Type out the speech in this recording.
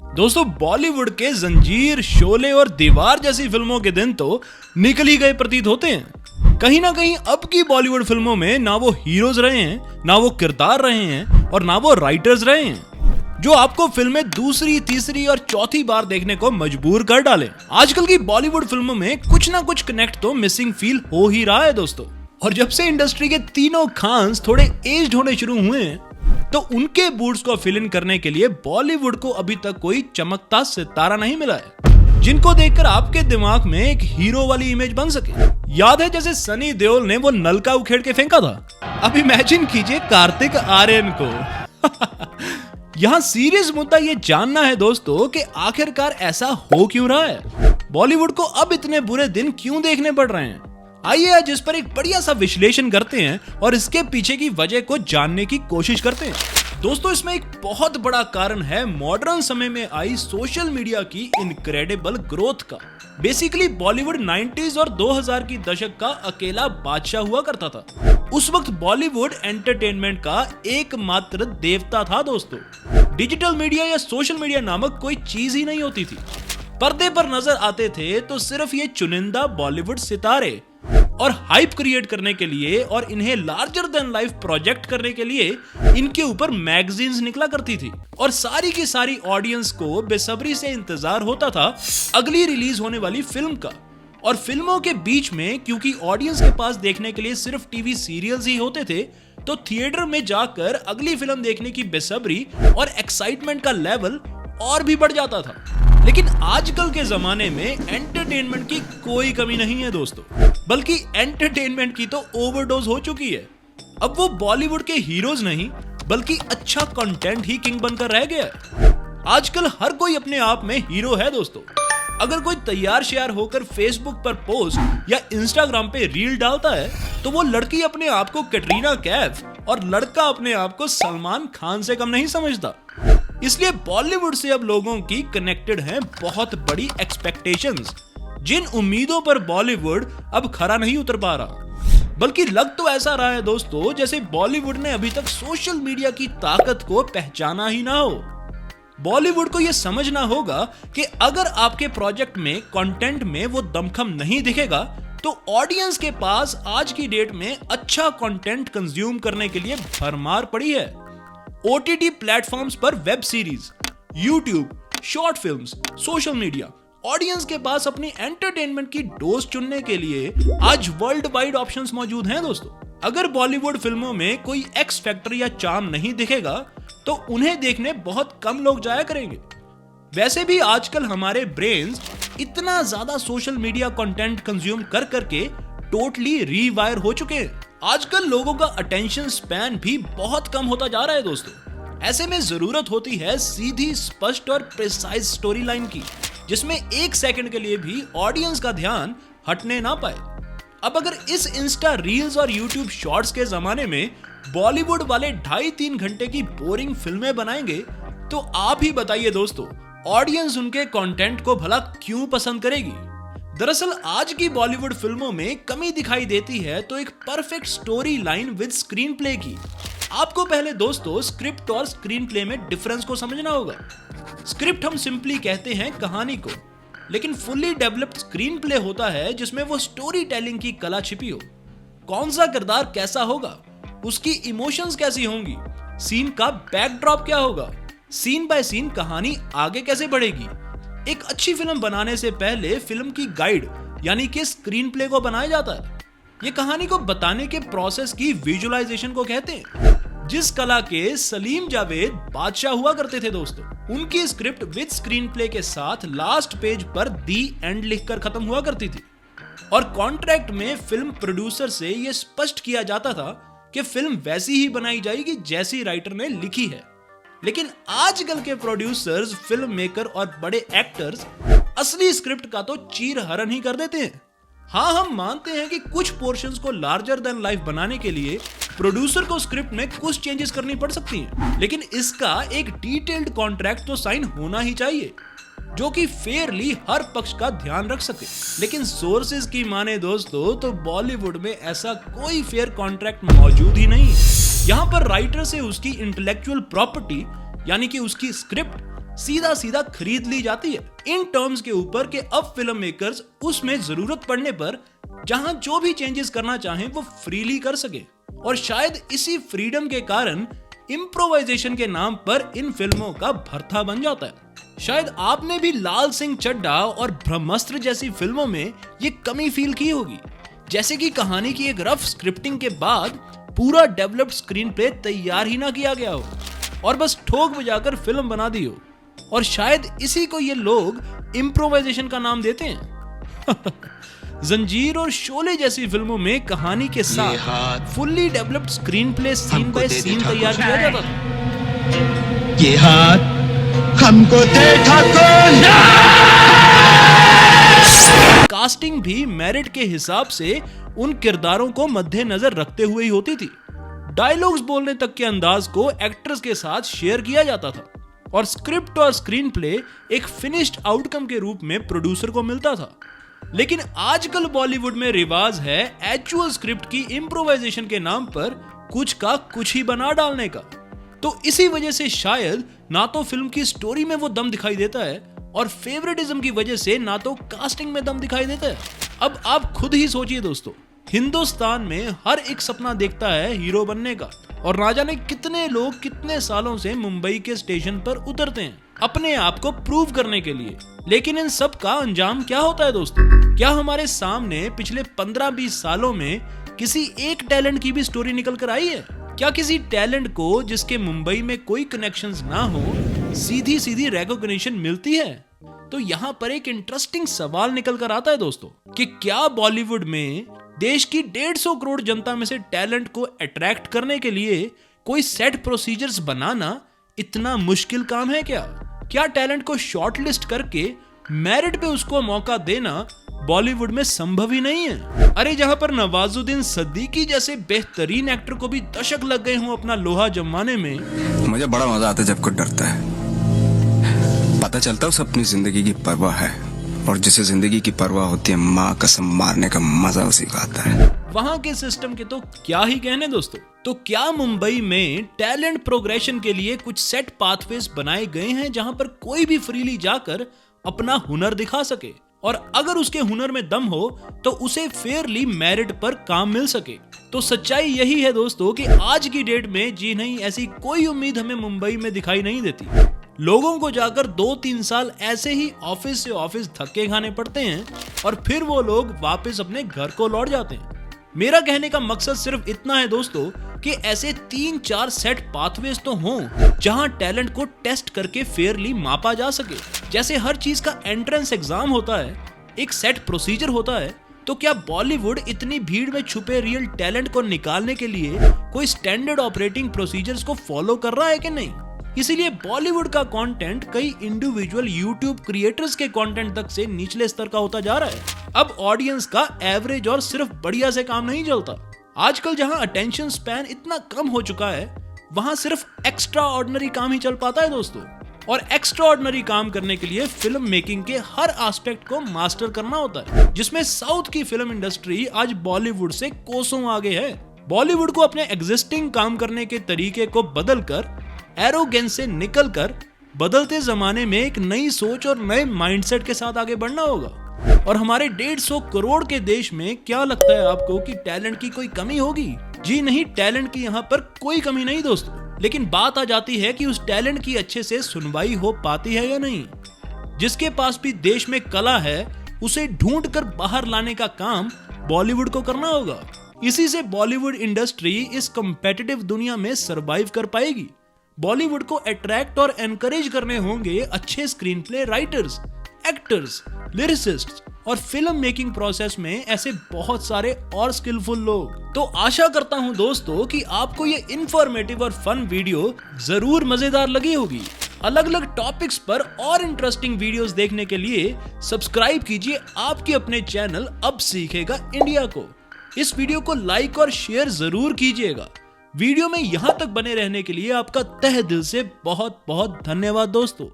दोस्तों बॉलीवुड के जंजीर, शोले और दीवार जैसी फिल्मों के दिन तो निकल ही गए प्रतीत होते हैं। कहीं ना कहीं अब की बॉलीवुड फिल्मों में ना वो हीरोज रहे हैं, ना वो किरदार रहे हैं और ना वो राइटर्स रहे हैं जो आपको फिल्में दूसरी, तीसरी और चौथी बार देखने को मजबूर कर डाले। आजकल की बॉलीवुड फिल्मों में कुछ ना कुछ कनेक्ट तो मिसिंग फील हो ही रहा है दोस्तों। और जब से इंडस्ट्री के तीनों खान्स थोड़े एज्ड होने शुरू हुए हैं तो उनके बूट्स को फिल इन करने के लिए बॉलीवुड को अभी तक कोई चमकता सितारा नहीं मिला है जिनको देखकर आपके दिमाग में एक हीरो वाली इमेज बन सके। याद है जैसे सनी देओल ने वो नलका उखेड़ के फेंका था। अब इमेजिन कीजिए कार्तिक आर्यन को। यहाँ सीरियस मुद्दा ये जानना है दोस्तों कि आखिरकार ऐसा हो क्यों रहा है, बॉलीवुड को अब इतने बुरे दिन क्यों देखने पड़ रहे हैं। आइए आज इस पर एक बढ़िया सा विश्लेषण करते हैं और इसके पीछे की वजह को जानने की कोशिश करते हैं। दोस्तों इसमें एक बहुत बड़ा कारण है मॉडर्न समय में आई सोशल मीडिया की इनक्रेडिबल ग्रोथ का। बेसिकली बॉलीवुड 90s और 2000 की दशक का अकेला बादशाह हुआ करता था। उस वक्त बॉलीवुड एंटरटेनमेंट का एकमात्र देवता था दोस्तों। डिजिटल मीडिया या सोशल मीडिया नामक कोई चीज ही नहीं होती थी। पर्दे पर नजर आते थे तो सिर्फ ये चुनिंदा बॉलीवुड सितारे और हाइप क्रिएट करने के लिए और इन्हें लार्जर देन लाइफ प्रोजेक्ट करने के लिए इनके ऊपर मैगजीन्स निकला करती थी और सारी की सारी ऑडियंस को बेसब्री से इंतजार होता था अगली रिलीज होने वाली फिल्म का। और फिल्मों के बीच में क्योंकि ऑडियंस के पास देखने के लिए सिर्फ टीवी सीरियल्स ही होते थे तो थिएटर में जाकर अगली फिल्म देखने की बेसब्री और एक्साइटमेंट का लेवल और भी बढ़ जाता था। लेकिन आजकल के जमाने में एंटरटेनमेंट की कोई कमी नहीं है दोस्तों, बल्कि एंटरटेनमेंट की तो ओवरडोज हो चुकी है। अब वो बॉलीवुड के हीरोज नहीं बल्कि अच्छा कंटेंट ही किंग बनकर रह गया है। आजकल हर कोई अपने आप में हीरो है दोस्तों। अगर कोई तैयार श्यार होकर फेसबुक पर पोस्ट या इंस्टाग्राम पे रील डालता है तो वो लड़की अपने आप को कैटरीना कैफ और लड़का अपने आप को सलमान खान से कम नहीं समझता। इसलिए बॉलीवुड से अब लोगों की कनेक्टेड हैं बहुत बड़ी एक्सपेक्टेशंस, जिन उम्मीदों पर बॉलीवुड अब खरा नहीं उतर पा रहा। बल्कि लग तो ऐसा रहा है दोस्तों जैसे बॉलीवुड ने अभी तक सोशल मीडिया की ताकत को पहचाना ही ना हो। बॉलीवुड को यह समझना होगा कि अगर आपके प्रोजेक्ट में कंटेंट में वो दमखम नहीं दिखेगा तो ऑडियंस के पास आज की डेट में अच्छा कंटेंट कंज्यूम करने के लिए भरमार पड़ी है। ओटीटी प्लेटफॉर्म्स पर web series, YouTube, short films, social media, audience के पास अपनी एंटरटेनमेंट की डोज चुनने के लिए आज वर्ल्ड वाइड ऑप्शंस मौजूद हैं दोस्तों। अगर बॉलीवुड फिल्मों में कोई एक्स फैक्टर या चार्म नहीं दिखेगा तो उन्हें देखने बहुत कम लोग जाया करेंगे। वैसे भी आजकल हमारे ब्रेन्स इतना ज्यादा सोशल मीडिया कंटेंट कंज्यूम कर करके टोटली रीवायर हो चुके हैं। आजकल लोगों का अटेंशन स्पैन भी बहुत कम होता जा रहा है दोस्तों। ऐसे में जरूरत होती है सीधी, स्पष्ट और प्रिसाइज स्टोरी लाइन की, जिसमें एक सेकंड के लिए भी ऑडियंस का ध्यान हटने ना पाए। अब अगर इस इंस्टा रील्स और यूट्यूब शॉर्ट्स के जमाने में बॉलीवुड वाले 2.5-3 घंटे की बोरिंग फिल्में बनाएंगे तो आप ही बताइए दोस्तों, ऑडियंस उनके कंटेंट को भला क्यों पसंद करेगी। दरअसल आज की बॉलीवुड फिल्मों में कमी दिखाई देती है तो एक perfect story line with screen play की। आपको पहले दोस्तों स्क्रिप्ट और स्क्रीन प्ले में डिफरेंस को समझना होगा। स्क्रिप्ट हम सिंपली कहते हैं कहानी को, लेकिन फुल्ली डेवलप्ड स्क्रीन प्ले होता है जिसमें वो स्टोरी टेलिंग की कला छिपी हो। कौन सा किरदार कैसा होगा, उसकी इमोशंस कैसी होंगी, सीन का बैकड्रॉप क्या होगा, सीन बाय सीन कहानी आगे कैसे बढ़ेगी। एक अच्छी फिल्म बनाने से पहले फिल्म की गाइड यानी कि स्क्रीन प्ले को बनाया जाता है। ये कहानी को बताने के प्रोसेस की विजुअलाइजेशन को कहते हैं। जिस कला के सलीम जावेद बादशाह हुआ करते थे दोस्तों, उनकी स्क्रिप्ट विद स्क्रीन प्ले के साथ लास्ट पेज पर दी एंड लिखकर खत्म हुआ करती थी और कॉन्ट्रैक्ट में फिल्म प्रोड्यूसर से यह स्पष्ट किया जाता था कि फिल्म वैसी ही बनाई जाएगी जैसी राइटर ने लिखी है। लेकिन आजकल के प्रोड्यूसर्स, फिल्म मेकर और बड़े एक्टर्स असली स्क्रिप्ट का तो चीर हरण ही कर देते हैं। हाँ, हम मानते हैं कि कुछ पोर्शंस को लार्जर देन लाइफ बनाने के लिए प्रोड्यूसर को स्क्रिप्ट में कुछ चेंजेस करनी पड़ सकती हैं, लेकिन इसका एक डिटेल्ड कॉन्ट्रैक्ट तो साइन होना ही चाहिए जो कि फेयरली हर पक्ष का ध्यान रख सके। लेकिन सोर्सेज की माने दोस्तों तो बॉलीवुड में ऐसा कोई फेयर कॉन्ट्रैक्ट मौजूद ही नहीं। यहाँ पर राइटर से उसकी इंटेलेक्चुअल प्रॉपर्टी यानी कि उसकी स्क्रिप्ट सीधा सीधा खरीद ली जाती है इन टर्म्स के ऊपर कि अब फिल्म मेकर्स उसमें जरूरत पड़ने पर जहां जो भी चेंजेस करना चाहें वो फ्रीली कर सके। और शायद इसी फ्रीडम के कारण इम्प्रोवाइजेशन के नाम पर इन फिल्मों का भरथा बन जाता है। शायद आपने भी लाल सिंह चड्ढा और ब्रह्मास्त्र जैसी फिल्मों में ये कमी फील की होगी, जैसे कि कहानी की एक रफ स्क्रिप्टिंग के बाद पूरा डेवलप्ड स्क्रीन प्ले तैयार ही ना किया गया हो और बस ठोक बजाकर फिल्म बना दी हो। और शायद इसी को ये लोग इम्प्रोवाइजेशन का नाम देते हैं। जंजीर और शोले जैसी फिल्मों में कहानी के साथ fully developed screen play scene by scene तैयार किया जाता था। ये हाथ हमको दे ठाकुर। कास्टिंग भी मेरिट के हिसाब से उन किरदारों को मद्देनजर रखते हुए ही होती थी। डायलॉग्स बोलने तक के अंदाज को एक्टर्स के साथ शेयर किया जाता था और स्क्रिप्ट और स्क्रीन प्ले एक फिनिश्ड आउटकम के रूप में प्रोड्यूसर को मिलता था। लेकिन आजकल बॉलीवुड में रिवाज है एक्चुअल स्क्रिप्ट की इम्प्रोवाइजेशन के नाम पर कुछ का कुछ ही बना डालने का। तो इसी वजह से शायद ना तो फिल्म की स्टोरी में वो दम दिखाई देता है और फेवरेटिज्म की वजह से ना तो कास्टिंग में दम दिखाई देता है। अब आप खुद ही सोचिए दोस्तों, हिंदुस्तान में हर एक सपना देखता है हीरो बनने का और ना जाने कितने लोग कितने सालों से मुंबई के स्टेशन पर उतरते हैं अपने आप को प्रूव करने के लिए। लेकिन इन सब का अंजाम क्या होता है दोस्तों? क्या हमारे सामने पिछले 15-20 सालों में किसी एक टैलेंट की भी स्टोरी निकल कर आई है? क्या किसी टैलेंट को जिसके मुंबई में कोई कनेक्शंस ना हो सीधी सीधी रिकॉग्निशन मिलती है? तो यहाँ पर एक इंटरेस्टिंग सवाल निकल कर आता है दोस्तों कि क्या बॉलीवुड में देश की 150 करोड़ जनता में से टैलेंट को अट्रैक्ट करने के लिए कोई सेट प्रोसीजर्स बनाना इतना मुश्किल काम है क्या? क्या टैलेंट को शॉर्टलिस्ट करके मेरिट पे उसको मौका देना बॉलीवुड में संभव ही नहीं है? अरे जहां पर नवाजुद्दीन सिद्दीकी जैसे बेहतरीन एक्टर को भी दशक लग गए हों अपना लोहा जमाने में। मुझे बड़ा मजा आता है जब कोई डरता है, पता चलता है उसे अपनी जिंदगी की परवाह है, और जिसे जिंदगी की परवाह होती है माँ कसम मारने का मजा उसी का आता है। वहां के सिस्टम के तो क्या ही कहने दोस्तों। तो क्या मुंबई में टैलेंट प्रोग्रेशन के लिए कुछ सेट पाथवेज बनाए गए हैं जहां पर कोई भी फ्रीली जाकर अपना हुनर दिखा सके और अगर उसके हुनर में दम हो तो उसे फेयरली मेरिट पर काम मिल सके? तो सच्चाई यही है दोस्तों कि आज की डेट में जी नहीं, ऐसी कोई उम्मीद हमें मुंबई में दिखाई नहीं देती। लोगों को जाकर 2-3 साल ऐसे ही ऑफिस से ऑफिस धक्के खाने पड़ते हैं और फिर वो लोग वापस अपने घर को लौट जाते हैं। मेरा कहने का मकसद सिर्फ इतना है दोस्तों कि ऐसे 3-4 सेट पाथवेज तो हों जहां टैलेंट को टेस्ट करके फेयरली मापा जा सके। जैसे हर चीज का एंट्रेंस एग्जाम होता है, एक सेट प्रोसीजर होता है, तो क्या बॉलीवुड इतनी भीड़ में छुपे रियल टैलेंट को निकालने के लिए कोई स्टैंडर्ड ऑपरेटिंग प्रोसीजर्स को फॉलो कर रहा है कि नहीं? इसीलिए बॉलीवुड का कंटेंट कई इंडिविजुअल यूट्यूब क्रिएटर्स के कंटेंट तक से निचले स्तर का होता जा रहा है। अब ऑडियंस का एवरेज और सिर्फ बढ़िया से काम नहीं चलता। आजकल जहां अटेंशन स्पैन इतना कम हो चुका है वहां सिर्फ एक्स्ट्रा ऑर्डिनरी काम ही चल पाता है दोस्तों। और एक्स्ट्रा ऑर्डिनरी काम करने के लिए फिल्म मेकिंग के हर एस्पेक्ट को मास्टर करना होता है, जिसमें साउथ की फिल्म इंडस्ट्री आज बॉलीवुड से कोसों आगे है। बॉलीवुड को अपने एग्जिस्टिंग काम करने के तरीके को बदलकर एरोगेंस से निकलकर बदलते जमाने में एक नई सोच और नए माइंडसेट के साथ आगे बढ़ना होगा। और हमारे 150 करोड़ के देश में क्या लगता है आपको कि टैलेंट की कोई कमी होगी? जी नहीं, टैलेंट की यहाँ पर कोई कमी नहीं दोस्तों। लेकिन बात आ जाती है कि उस टैलेंट की अच्छे से सुनवाई हो पाती है या नहीं। जिसके पास भी देश में कला है उसे ढूंढ कर बाहर लाने का काम बॉलीवुड को करना होगा। इसी से बॉलीवुड इंडस्ट्री इस कॉम्पिटिटिव दुनिया में सरवाइव कर पाएगी। बॉलीवुड को अट्रैक्ट और एनकरेज करने होंगे अच्छे स्क्रीन प्ले राइटर्स, एक्टर्स, लिरिसिस्ट्स और फिल्म मेकिंग प्रोसेस में ऐसे बहुत सारे और स्किलफुल लोग। तो आशा करता हूं दोस्तों कि आपको ये इंफॉर्मेटिव और फन वीडियो जरूर मजेदार लगी होगी। अलग अलग टॉपिक्स पर और इंटरेस्टिंग वीडियोस देखने के लिए सब्सक्राइब कीजिए आपके अपने चैनल अब सीखेगा इंडिया को। इस वीडियो को लाइक और शेयर जरूर कीजिएगा। वीडियो में यहां तक बने रहने के लिए आपका तहे दिल से बहुत बहुत धन्यवाद दोस्तों।